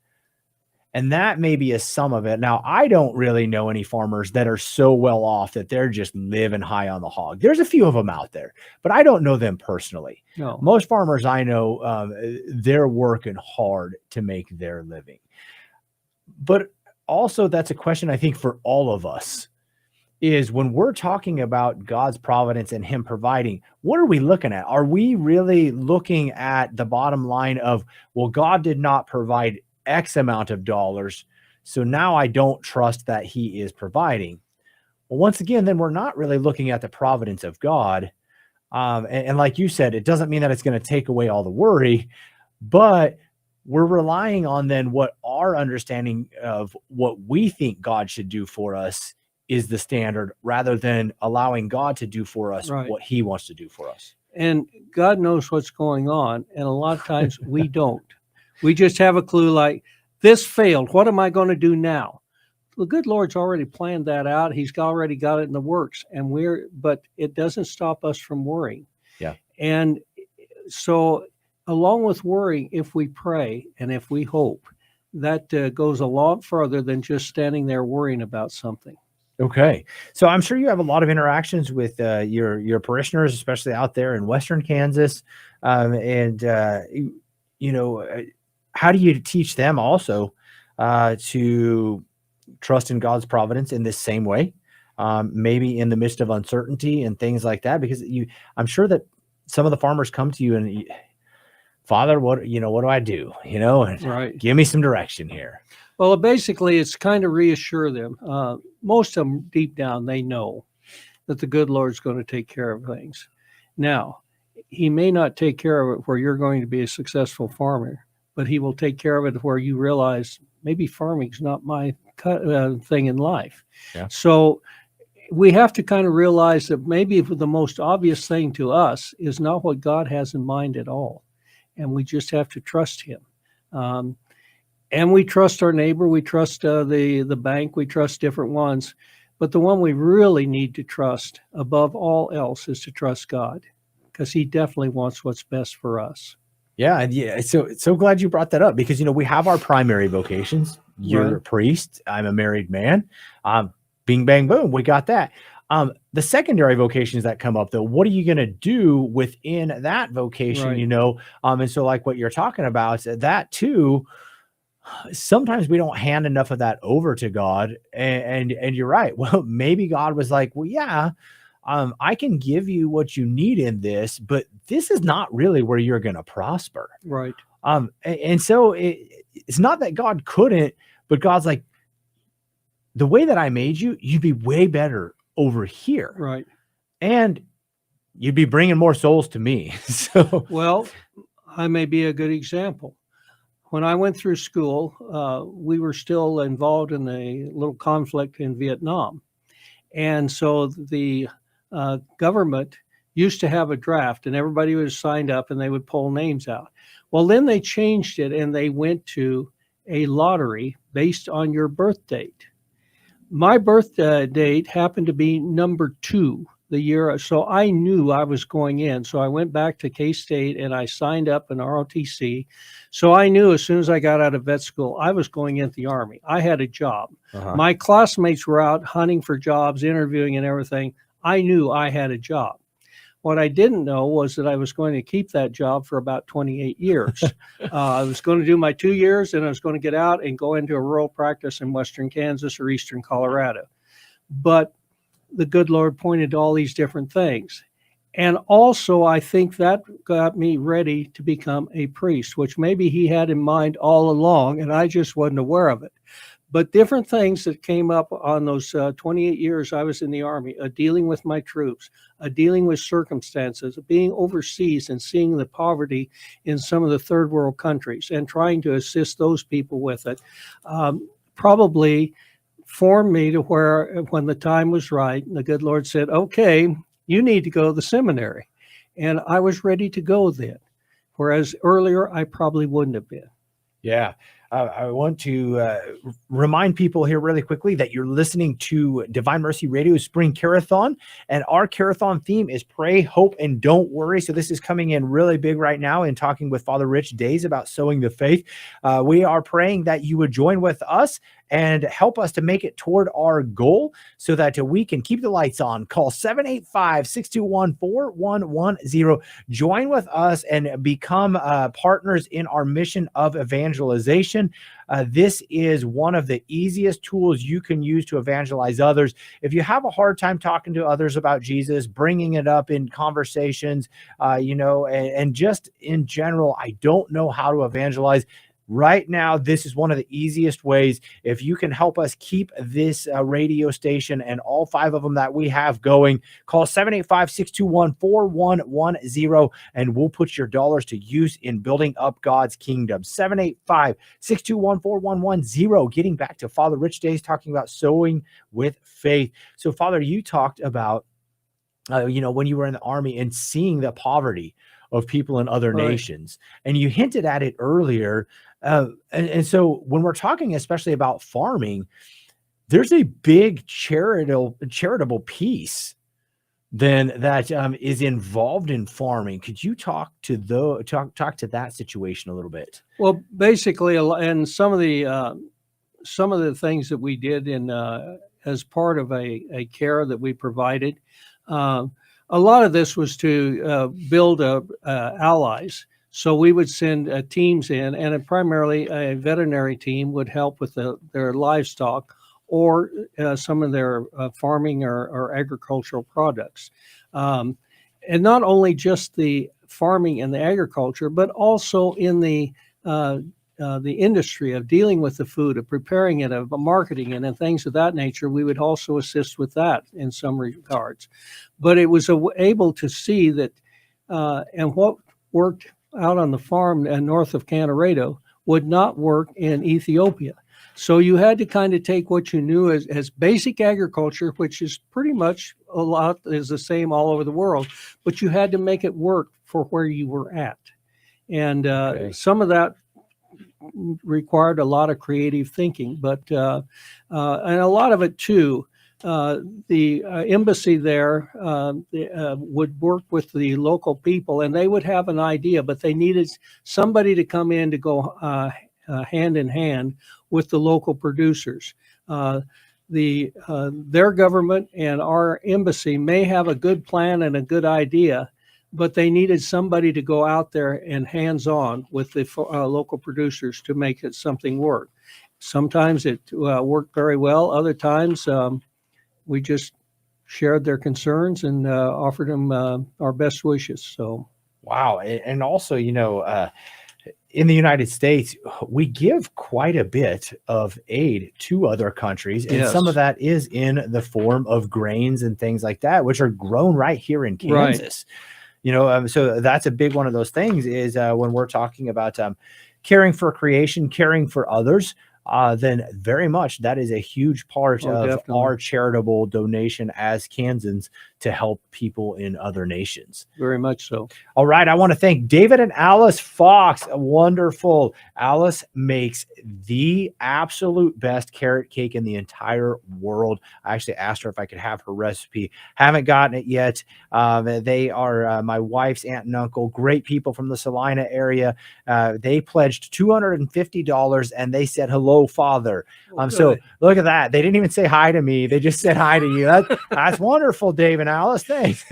And that may be a sum of it. Now, I don't really know any farmers that are so well off that they're just living high on the hog. There's a few of them out there, but I don't know them personally. No. Most farmers I know, they're working hard to make their living. But also, that's a question I think for all of us, is when we're talking about God's providence and him providing, what are we looking at? Are we really looking at the bottom line of, well, God did not provide X amount of dollars, so now I don't trust that he is providing? Well, once again, then we're not really looking at the providence of God. And like you said, it doesn't mean that it's going to take away all the worry, but we're relying on then what our understanding of what we think God should do for us is the standard, rather than allowing God to do for us Right. what he wants to do for us. And God knows what's going on. And a lot of times we don't. We just have a clue like, this failed. What am I going to do now? The good Lord's already planned that out. He's already got it in the works. But it doesn't stop us from worrying. Yeah. And so along with worrying, if we pray and if we hope, that goes a lot further than just standing there worrying about something. Okay. So I'm sure you have a lot of interactions with your parishioners, especially out there in Western Kansas. How do you teach them also to trust in God's providence in this same way, maybe in the midst of uncertainty and things like that? Because I'm sure that some of the farmers come to you and, Father, what do I do? And Right. Give me some direction here. Well, basically, it's kind of reassure them. Most of them, deep down, they know that the good Lord's going to take care of things. Now, he may not take care of it where you're going to be a successful farmer, but he will take care of it where you realize maybe farming's not my thing in life. Yeah. So we have to kind of realize that maybe the most obvious thing to us is not what God has in mind at all. And we just have to trust him. And we trust our neighbor, we trust the bank, we trust different ones. But the one we really need to trust above all else is to trust God, because he definitely wants what's best for us. Yeah. So glad you brought that up, because, we have our primary vocations. You're Right. a priest. I'm a married man. Bing, bang, boom. We got that. The secondary vocations that come up though, what are you going to do within that vocation, Right. you know? And so like what you're talking about, that too, sometimes we don't hand enough of that over to God. And you're right. Well, maybe God was like, well, yeah, I can give you what you need in this, but this is not really where you're going to prosper. Right. And so it's not that God couldn't, but God's like, the way that I made you, you'd be way better over here. Right. And you'd be bringing more souls to me. So, Well, I may be a good example. When I went through school, we were still involved in a little conflict in Vietnam. And so the government used to have a draft and everybody was signed up and they would pull names out. Well, then they changed it and they went to a lottery based on your birth date. My birth date happened to be number 2 the year, so I knew I was going in. So I went back to K-State and I signed up in ROTC. So I knew as soon as I got out of vet school, I was going into the Army. I had a job. My classmates were out hunting for jobs, interviewing and everything. I knew I had a job. What I didn't know was that I was going to keep that job for about 28 years. I was going to do my 2 years and I was going to get out and go into a rural practice in Western Kansas or Eastern Colorado. But the good Lord pointed to all these different things. And also, I think that got me ready to become a priest, which maybe he had in mind all along, and I just wasn't aware of it. But different things that came up on those 28 years I was in the Army, dealing with my troops, dealing with circumstances, being overseas and seeing the poverty in some of the third world countries and trying to assist those people with it, probably formed me to where when the time was right, the good Lord said, okay, you need to go to the seminary. And I was ready to go then, whereas earlier I probably wouldn't have been. yeah. I want to remind people here really quickly that you're listening to Divine Mercy Radio's Spring Care-a-thon, and our Care-a-thon theme is pray, hope, and don't worry. So this is coming in really big right now in talking with Father Rich Daise about sowing the faith. We are praying that you would join with us and help us to make it toward our goal so that we can keep the lights on. Call 785-621-4110. Join with us and become partners in our mission of evangelization. This is one of the easiest tools you can use to evangelize others. If you have a hard time talking to others about Jesus, bringing it up in conversations, and just in general, I don't know how to evangelize. Right now, this is one of the easiest ways. If you can help us keep this radio station and all 5 of them that we have going, call 785-621-4110, and we'll put your dollars to use in building up God's kingdom. 785-621-4110. Getting back to Father Rich Daise talking about sowing with faith. So, Father, you talked about, when you were in the Army and seeing the poverty of people in other nations, and you hinted at it earlier. And so when we're talking especially about farming, there's a big charitable piece then that is involved in farming. Could you talk to that situation a little bit? Well, basically, and some of the things that we did in as part of a care that we provided, a lot of this was to build allies. So we would send teams in, and primarily a veterinary team would help with their livestock or some of their farming or agricultural products. And not only just the farming and the agriculture, but also in the industry of dealing with the food, of preparing it, of marketing it, and things of that nature. We would also assist with that in some regards. But it was able to see that, and what worked out on the farm north of Canarado would not work in Ethiopia. So you had to kind of take what you knew as basic agriculture, which is pretty much a lot is the same all over the world, but you had to make it work for where you were at. And some of that required a lot of creative thinking, but and a lot of it too. The embassy there would work with the local people, and they would have an idea, but they needed somebody to come in to go hand in hand with the local producers. their government and our embassy may have a good plan and a good idea, but they needed somebody to go out there and hands-on with the local producers to make it something work. Sometimes it worked very well. Other times we just shared their concerns and offered them our best wishes. So, wow. And also, in the United States, we give quite a bit of aid to other countries. And some of that is in the form of grains and things like that, which are grown right here in Kansas. Right. So that's a big one of those things is when we're talking about caring for creation, caring for others, then very much that is a huge part of definitely. Our charitable donation as Kansans to help people in other nations. Very much so. All right. I want to thank David and Alice Fox. Wonderful. Alice makes the absolute best carrot cake in the entire world. I actually asked her if I could have her recipe. Haven't gotten it yet. They are my wife's aunt and uncle, great people from the Salina area. They pledged $250 and they said, hello, Father. So look at that. They didn't even say hi to me. They just said hi to you. That's wonderful, Dave and Alice. Thanks.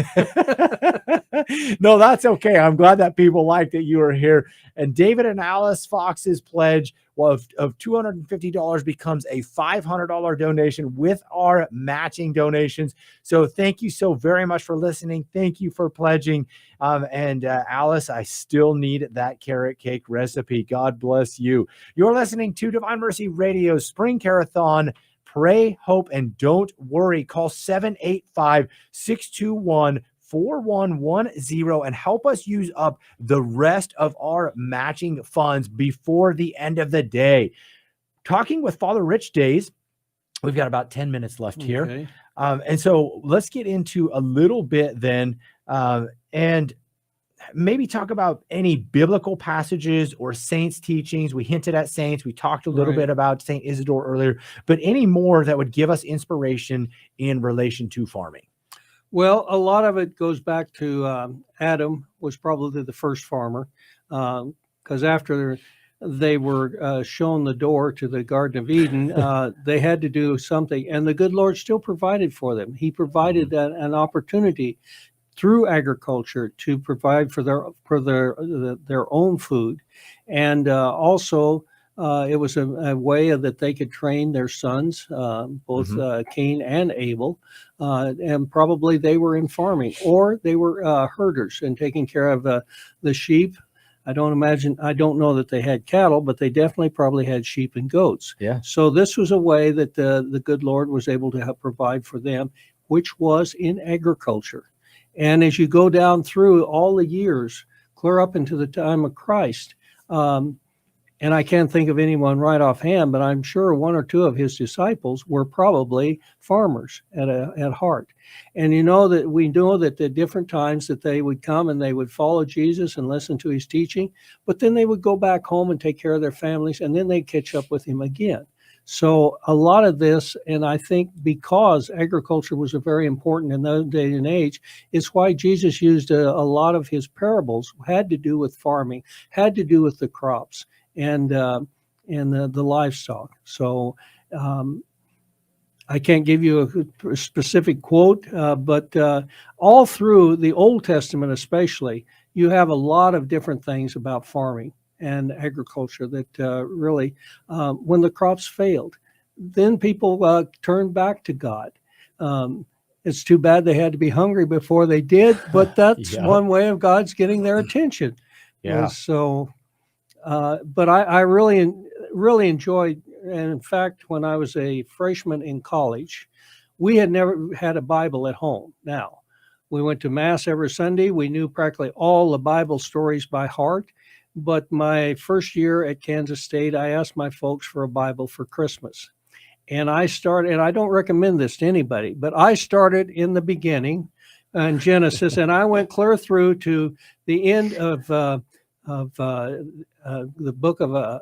No, that's okay. I'm glad that people like that you are here. And David and Alice Fox's pledge of $250 becomes a $500 donation with our matching donations. So thank you so very much for listening. Thank you for pledging. And Alice, I still need that carrot cake recipe. God bless you. You're listening to Divine Mercy Radio's Spring Care-a-thon. Pray, hope, and don't worry. Call 785-621-4110 and help us use up the rest of our matching funds before the end of the day. Talking with Father Rich Daise. We've got about 10 minutes left here. And so let's get into a little bit then and maybe talk about any biblical passages or saints teachings. We hinted at saints. We talked a little bit about Saint Isidore earlier, but any more that would give us inspiration in relation to farming? Well, a lot of it goes back to Adam was probably the first farmer, because after they were shown the door to the Garden of Eden, they had to do something, and the good Lord still provided for them. He provided an opportunity through agriculture to provide for their own food, and also it was a way that they could train their sons, both Cain and Abel, and probably they were in farming or they were herders and taking care of the sheep. I don't know that they had cattle, but they definitely probably had sheep and goats. Yeah. So this was a way that the good Lord was able to help provide for them, which was in agriculture. And as you go down through all the years, clear up into the time of Christ, and I can't think of anyone right offhand, but I'm sure one or two of his disciples were probably farmers at heart. And we know that the different times that they would come and they would follow Jesus and listen to his teaching, but then they would go back home and take care of their families, and then they'd catch up with him again. So a lot of this, and I think because agriculture was very important in that day and age, is why Jesus used a lot of his parables had to do with farming, had to do with the crops and the livestock. So I can't give you a specific quote, but all through the Old Testament especially, you have a lot of different things about farming and agriculture that really, when the crops failed, then people turned back to God. It's too bad they had to be hungry before they did, but that's one way of God's getting their attention. Yeah. So, but I really enjoyed, and in fact, when I was a freshman in college, we had never had a Bible at home. Now, we went to Mass every Sunday. We knew practically all the Bible stories by heart. But my first year at Kansas State, I asked my folks for a Bible for Christmas. And I don't recommend this to anybody, but I started in the beginning in Genesis, and I went clear through to the end of the book of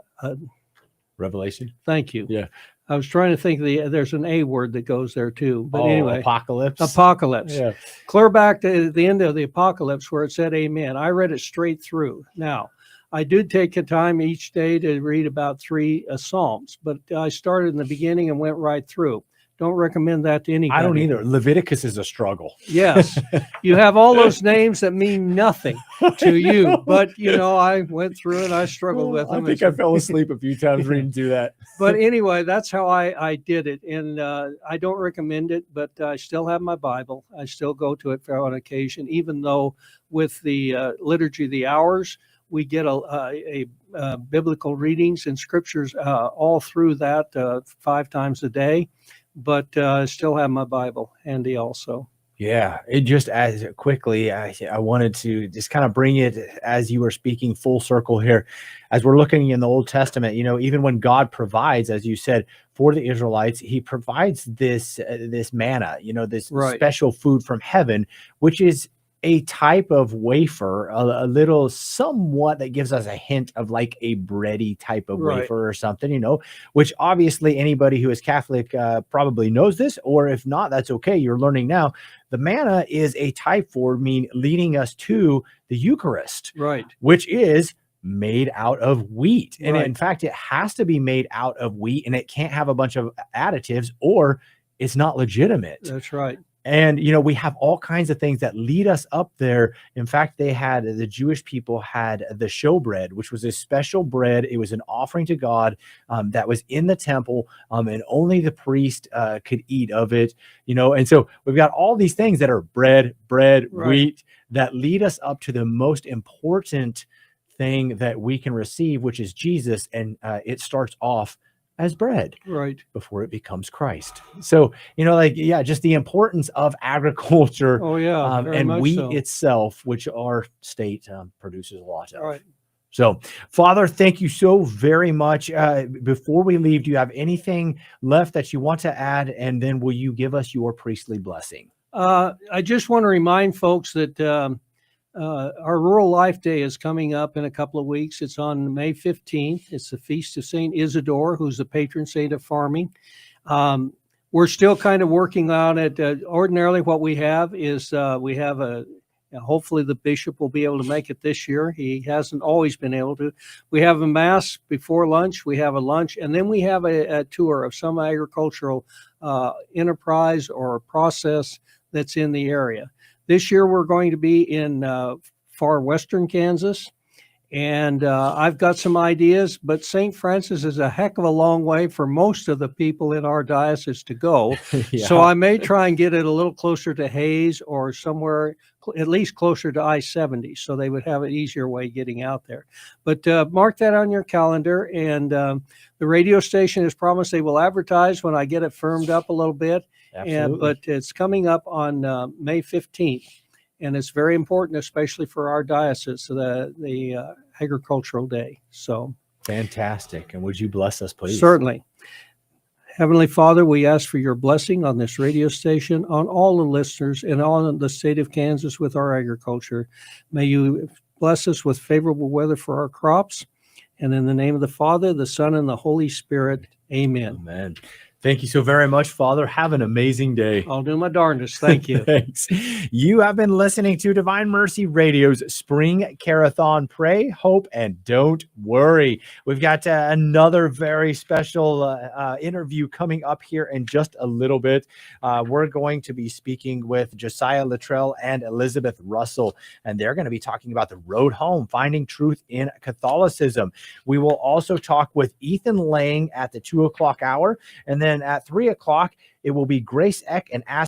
Revelation. Thank you. Yeah. I was trying to think there's an A word that goes there too. But anyway. Apocalypse. Yeah. Clear back to the end of the Apocalypse where it said amen. I read it straight through. Now, I did take a time each day to read about 3 Psalms, but I started in the beginning and went right through. don't recommend that to anybody. I don't either. Leviticus is a struggle. Yes, you have all those names that mean nothing to you, but I went through it. I struggled with them. I think I fell asleep a few times reading through that. But anyway, that's how I did it, and I don't recommend it. But I still have my Bible. I still go to it on occasion, even though with the liturgy of the hours, we get a biblical readings and scriptures all through that 5 times a day. But I still have my Bible handy also. Yeah, it just as quickly, I wanted to just kind of bring it as you were speaking full circle here, as we're looking in the Old Testament, even when God provides, as you said, for the Israelites, he provides this manna, this special food from heaven, which is a type of wafer, a little somewhat that gives us a hint of like a bready type of wafer or something, which obviously anybody who is Catholic probably knows this, or if not, that's okay. You're learning now. The manna is a type for leading us to the Eucharist, which is made out of wheat. And in fact, it has to be made out of wheat, and it can't have a bunch of additives or it's not legitimate. That's right. And, we have all kinds of things that lead us up there. In fact, the Jewish people had the showbread, which was a special bread. It was an offering to God that was in the temple, and only the priest could eat of it, And so we've got all these things that are bread, wheat, that lead us up to the most important thing that we can receive, which is Jesus. And it starts off as bread before it becomes Christ. So, just the importance of agriculture and wheat itself, which our state produces a lot of. So, Father, thank you so very much. Before we leave, do you have anything left that you want to add? And then will you give us your priestly blessing? I just want to remind folks that our Rural Life Day is coming up in a couple of weeks. It's on May 15th. It's the Feast of St. Isidore, who's the patron saint of farming. We're still kind of working on it. Ordinarily, what we have is we have hopefully the bishop will be able to make it this year. He hasn't always been able to. We have a mass before lunch. We have a lunch, and then we have a tour of some agricultural enterprise or process that's in the area. This year, we're going to be in far western Kansas, and I've got some ideas, but St. Francis is a heck of a long way for most of the people in our diocese to go. So I may try and get it a little closer to Hayes or somewhere at least closer to I-70, so they would have an easier way getting out there. But mark that on your calendar, and the radio station has promised they will advertise when I get it firmed up a little bit. But it's coming up on May 15th, and it's very important, especially for our diocese, the agricultural day. So fantastic. And would you bless us, please? Certainly. Heavenly Father, we ask for your blessing on this radio station, on all the listeners, and on the state of Kansas with our agriculture. May you bless us with favorable weather for our crops. And in the name of the Father, the Son, and the Holy Spirit, amen. Amen. Thank you so very much, Father. Have an amazing day. I'll do my darndest. Thank you. Thanks. You have been listening to Divine Mercy Radio's Spring Care-a-thon. Pray, hope, and don't worry. We've got another very special interview coming up here in just a little bit. We're going to be speaking with Josiah Luttrell and Elizabeth Russell, and they're going to be talking about the road home, finding truth in Catholicism. We will also talk with Ethan Lang at the 2 o'clock hour, and then at 3 o'clock, it will be Grace Eck and Ask